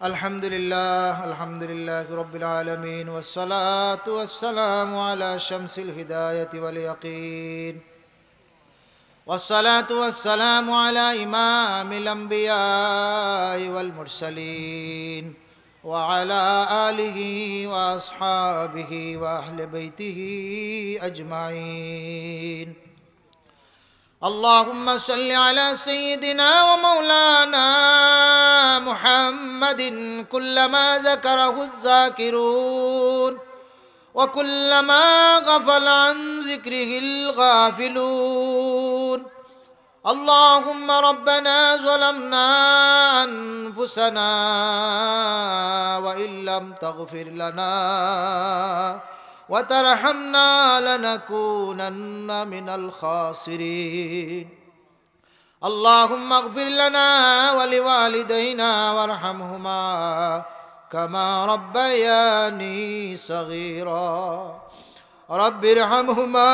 الحمد لله رب العالمين والصلاة والسلام على شمس الهداية واليقين والصلاة والسلام على إمام الأنبياء والمرسلين وعلى آله وأصحابه وأهل بيته أجمعين اللهم صل على سيدنا ومولانا محمد كلما ذكره الذاكرون وكلما غفل عن ذكره الغافلون اللهم ربنا ظلمنا أنفسنا وإن لم تغفر لنا وترحمنا لنكونن من الخاسرين اللهم اغفر لنا ولوالدينا وارحمهما كما ربياني صغيرا رب ارحمهما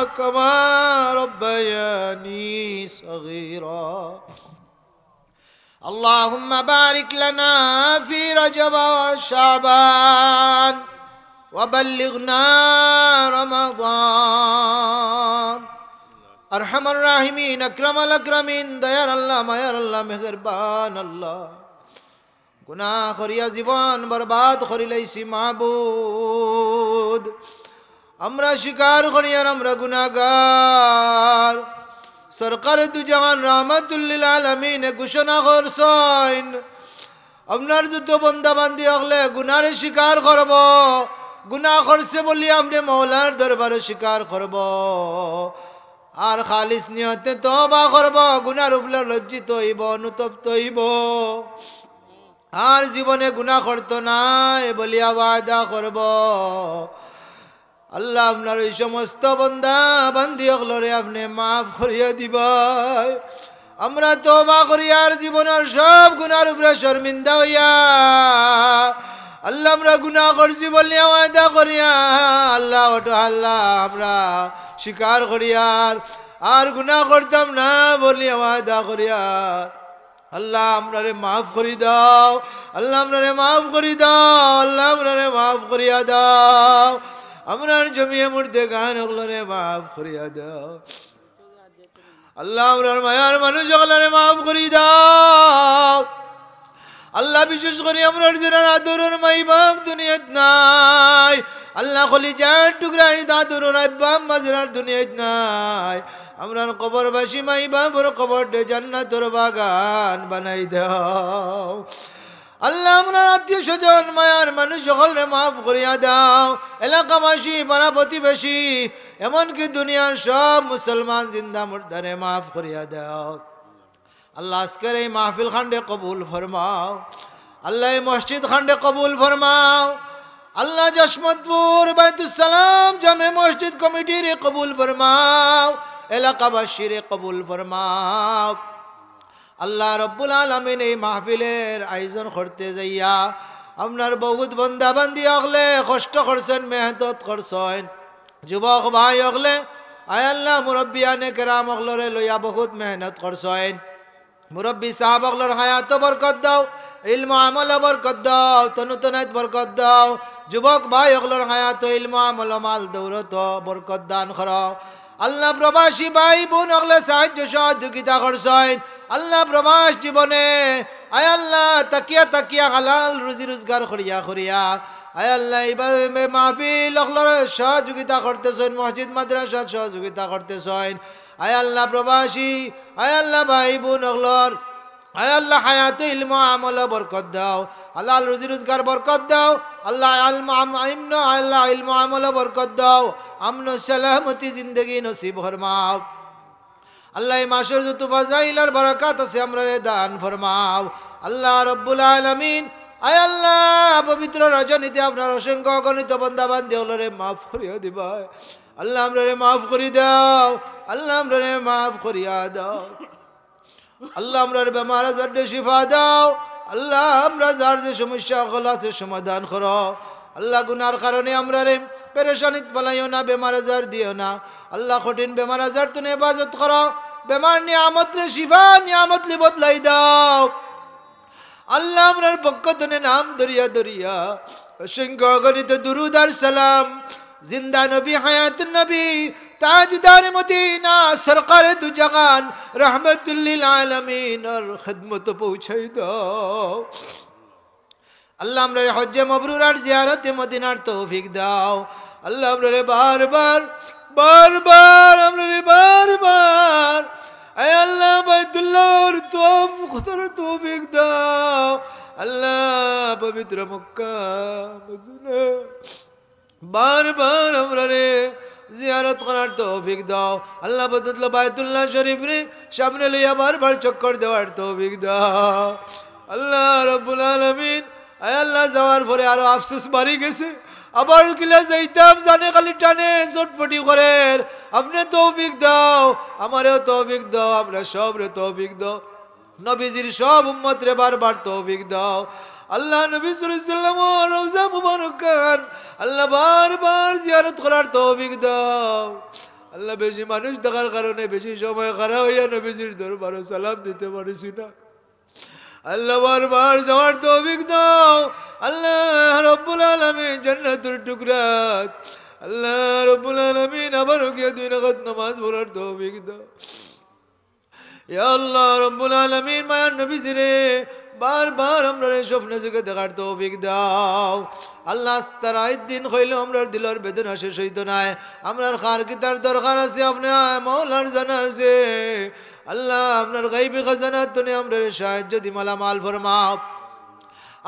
كما ربياني صغيرا اللهم بارك لنا في رجب وشعبان وبلغنا رمضان أرحم الراحمين أكرم الأكرمين ديار الله ماير الله مهربان الله গুনাহ করিয়া জীবন বরবাদ করিলাইছি মাবুদ আমরা স্বীকার করি আর আমরা গুনাহগার সরকার দু জাহান রাহমাতুল লিল আলামিন ঘোষণা করছেন আপনার যত বান্দা বান্দি হলে গুনারে স্বীকার করব গুনাহ করছে বলি আপনি মওলার দরবারে স্বীকার করব আর খালিস নিয়তে তওবা করব গুনার উপরে লজ্জিত হইব অনুতপ্ত হইব আর জীবনে গুনাহ করতো না এ বলিয়া ওয়াদা করব আল্লাহ আপনার ওই সমস্ত বান্দা বান্দি হলরে আপনি মাফ করিয়া দিবাই আমরা তওবা করি আর জীবনের সব গুনার উপরে শর্মিন্দা হইয়া আল্লাহ আমরা গুনাহ করছি বলিয়া ওয়াদা করিয়া আল্লাহ ওটো আল্লাহ আমরা স্বীকার করিয়া আর গুনাহ করতাম না বলিয়া ওয়াদা করিয়া আল্লাহ আমরারে মাফ করি দাও আল্লাহ আমরারে মাফ করি দাও আল্লাহ আমরারে মাফ করিয়া দাও আমরার জমিয়ে মুর্দে গান ওগুলোরে মাফ করিয়া দাও আল্লাহ আমরার মায়ার মানুষ ওগুলোরে মাফ করি দাও আল্লাহ বিশেষ করে আমরার যারা আদরের মাই বাপ দুনিয়াত নাই আল্লাহ কলিজার টুকরা দাদুর আব্বাম মাজরার দুনিয়াত নাই আমরার কবরবাসী মাই বাবার কবরটা জান্নাতের বাগান বানাই দাও আল্লাহ আমরা আত্মীয় স্বজন মায়ার মানুষ সকলরে মাফ করিয়া দাও এলাকাবাসী পাড়া প্রতিবেশী এমনকি দুনিয়ার সব মুসলমান জিন্দা মুর্দারে মাফ করিয়া দাও আল্লাহ আজকের এই মাহফিল খান্ডে কবুল ফরমাও আল্লাহ এই মসজিদ খান্ডে কবুল ফরমাও আল্লাহ জশমতপুর বাইতুস সালাম জামে মসজিদ কমিটির কবুল ফরমাও এলাকাবাসীর কবুল ফরমাও আল্লাহ রব্বুল আলামিন এই মাহফিলের আয়োজন করতে যাইয়া আপনার বহুত বন্দা বান্দি হলে কষ্ট করছেন মেহনত করছেন যুবক ভাই হলে আয় আল্লাহ মুরব্বিয়ানে কেরাম হলরে লইয়া বহুত মেহনত করছেন মুরব্বী সাহাব হলর হায়াত বরকত দাও ইলম আমল বরকত দাও তনুতনাত বরকত দাও যুবক ভাই হলর হায়াত ইলম আমল মাল দৌলত বরকত দান করো আল্লাহ প্রবাসী ভাই বোন হলে সাহায্য সহযোগিতা করছেন আল্লাহ প্রবাস জীবনে আয় আল্লাহ তাকিয়া তাকিয়া হালাল রুজি রোজগার করিয়া করিয়া আয় আল্লাহ এইভাবে মাহফিল হলর সহযোগিতা করতেছেন মসজিদ মাদ্রাসা সহযোগিতা করতেছেন আয় আল্লাহ প্রবাসী আয় আল্লাহ ভাই বোন হলর আয় আল্লাহ হায়াত ইলম আমল বরকত দাও আল্লাহ রুজি রোজগার বরকত দাও আল্লাহ আল্লাহ ইলম আমল বরকত দাও আমন সালামতি জিন্দগি নসিব ফরমাও আল্লাহ এই মাসের যত ফাজাইলার বরকত আছে আমরা দান ফরমাও আল্লাহ রব্বুল আলামিন আয় আল্লাহ পবিত্র রজনীতে আপনার অসংখ্য অগণিত বান্দা বান্দি হলরে মাফ করিয়া দিবা আল্লাহ আমরারে মাফ করি দাও আল্লাহ আমরারে মাফ করিয়া দাও আল্লাহ আমরার বেমার আজার শিফা দাও আল্লাহ আমরা যার যে সমস্যা হল আছে সমাধান করো আল্লাহ গুনার কারণে আমরারে পেরেশানিত ফেলাইও না বেমার আজার দিও না আল্লাহ কঠিন বেমার আজার তুমি হেফাজত করো বেমার নিয়ামত লে শিফা নিয়ামত লি বদলাই দাও আল্লাহ আমরার পক্ষ থেকে নাম দরিয়া দরিয়া অসংখ্য অগণিত দুরুদ আর সালাম জিন্দা নবী হায়াতুন নবী তাজদার মদিনা সরকারে দু জাহান রহমতুল লিল আলামিন আর খিদমত পৌঁছাই দাও। আল্লাহ আমরা হজ্জে মাবরুর আর জিয়ারতে মদিনার তৌফিক দাও। আল্লাহ আমরা বারবার বারবার আমরা বারবার আয় আল্লাহ বাইতুল্লাহর তৌফিক দাও। আল্লাহ পবিত্র মক্কা মদিনা বারবার আমরা জিয়ারত করার তৌফিক দাও। আল্লাহ বদল বাইতুল্লাহ শরীফ রে সামনে লইয়া বারবার চক্কর দেওয়ার তৌফিক দাও। আল্লাহ রাব্বুল আলামিন আয় আল্লাহ যাওয়ার পরে আরো আফসোস বাড়ি গেছে, আবার কিলা যাইতাম জানে খালি টানে চটপটি করে। আপনি তৌফিক দাও, আমারেও তৌফিক দাও, আমরা সব রে তৌফিক দাও। নবীজির সব উম্মত রে বারবার তৌফিক দাও। আল্লাহ নবী সাল্লাল্লাহু আলাইহি ওয়াসাল্লাম রওজা মুবারকান আল্লাহ বারবার জিয়ারত করার তৌফিক দাও। আল্লাহ বেশি মানুষ দেখার কারণে বেশি সময় খারাপ হইয়া নবীজির দরবারে সালাম দিতে পারছি না। আল্লাহ বারবার যাওয়ার তৌফিক দাও। আল্লাহ রাব্বুল আলামিন জান্নাতুর টুকরাত আল্লাহ রাব্বুল আলামিন আবার গিয়ে 2 রাকাত নামাজ পড়ার তৌফিক দাও। ইয়া আল্লাহ রাব্বুল আলামিন মায়ার নবীজিরে বারবার আমরা স্বপ্নে যুগে দেখার তৌফিক দাও। আল্লাহ তারাইদ দিন হইলে আমরা দিলের বেদনা শেষ হইতো না। আমরার খার কিতার দরকার আছে, আপনি মৌলার জানা আছে। আল্লাহ আপনার গাইবি খাজানাত তুমি আমরা সাহায্য দি মালামাল ফরমাও।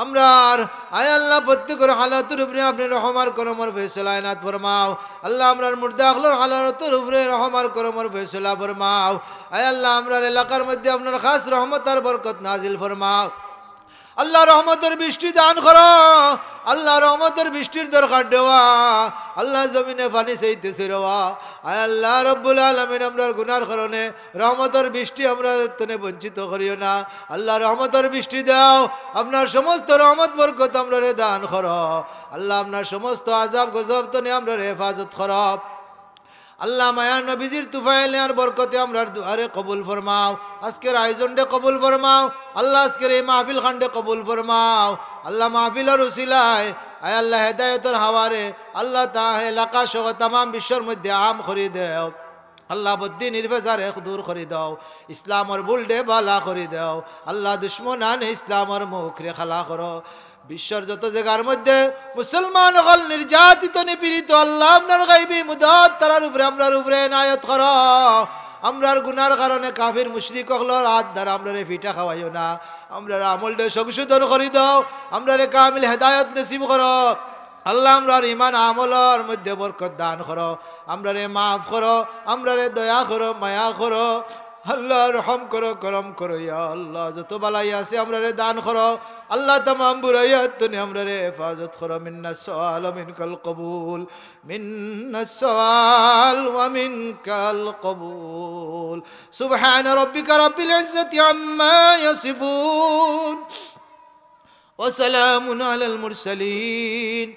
আমরা আয় আল্লাহ প্রত্যেকের হালাতের উপরে আপনি রহমার করমর ফয়সালা এনাত ফরমাও। আল্লাহ আমরার মুর্দা আখলার হালাতের উপরে রহমার করমর ফয়সালা ফরমাও। আয় আল্লাহ আমরার এলাকার মধ্যে আপনার খাস রহমত আর বরকত নাজিল ফরমাও। আল্লাহ রহমতের বৃষ্টি দান করো। আল্লাহ রহমতের বৃষ্টির দরকার দেওয়া। আল্লাহ জমিনে পানি চাইতেছে রওয়া। আয় আল্লাহ রব্বুল আলামিন আমরার গুনার কারণে রহমতের বৃষ্টি আমরা তনে বঞ্চিত করিও না। আল্লাহ রহমতের বৃষ্টি দাও। আপনার সমস্ত রহমত বরকত আমরা দান করো। আল্লাহ আপনার সমস্ত আযাব গজব তনে আমরা হেফাজত করো। আল্লাহ মায়ার নবীজির তুফাইলে আর বরকতে আমরার দুয়ারে কবুল ফরমাও। আজকের আয়োজনটা কবুল ফরমাও। আল্লাহ আজকের এই মাহফিল খান্ডে কবুল ফরমাও। আল্লাহ মাহফিলের উসিলায় আয় আল্লাহ হেদায়তের হাওয়ারে আল্লাহ তা এলাকা সহ তাম বিশ্বের মধ্যে আম করি দেও। আল্লাহ বদ্দি নির্ভেজার এক দূর করে দাও। ইসলামর বুলডে বালা করে দাও। আল্লাহ দুশ্মনান ইসলামর মুখ রে খালা করো। বিশ্বের যত জায়গার মধ্যে মুসলমান হল নির্যাতিত নিপীড়িত আল্লাহ আপনার গাইবি মুদাত তারার উপরে আমরার উপরে নায়ত করো। আমরার গুনার কারণে কাফির মুশরিক হলর হাত দ্বারা আমরা ফিটা খাওয়াইও না। আমরা আমলটা সংশোধন করে দাও। আমরা কামিল হেদায়ত নসিব করো। আল্লাহ আমরার ইমান আমলর মধ্যে বরকত দান করো। আমরা মাফ করো। আমরা দয়া করো, মায়া করো। আল্লাহ রহম করো, করম করো। ইয়া আল্লাহ যত বালাই আছে আমরা দান করো। আল্লাহ तमाम বুরাইয়াত তুমি আমরা হেফাজত করো। মিন্নাস সওয়াল ওয়া মিনকাল কবুল, মিন্নাস সওয়াল ওয়া মিনকাল কবুল। সুবহান রাব্বিকা রাব্বিল ইজ্জাতি আম্মা ইয়াসিফুন ওয়া সালামুন আলাল মুরসালিন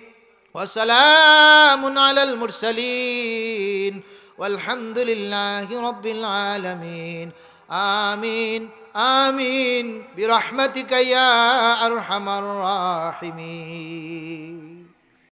ওয়া সালামুন আলাল মুরসালিন والحمد لله رب العالمين آمين آمين برحمتك يا أرحم الراحمين.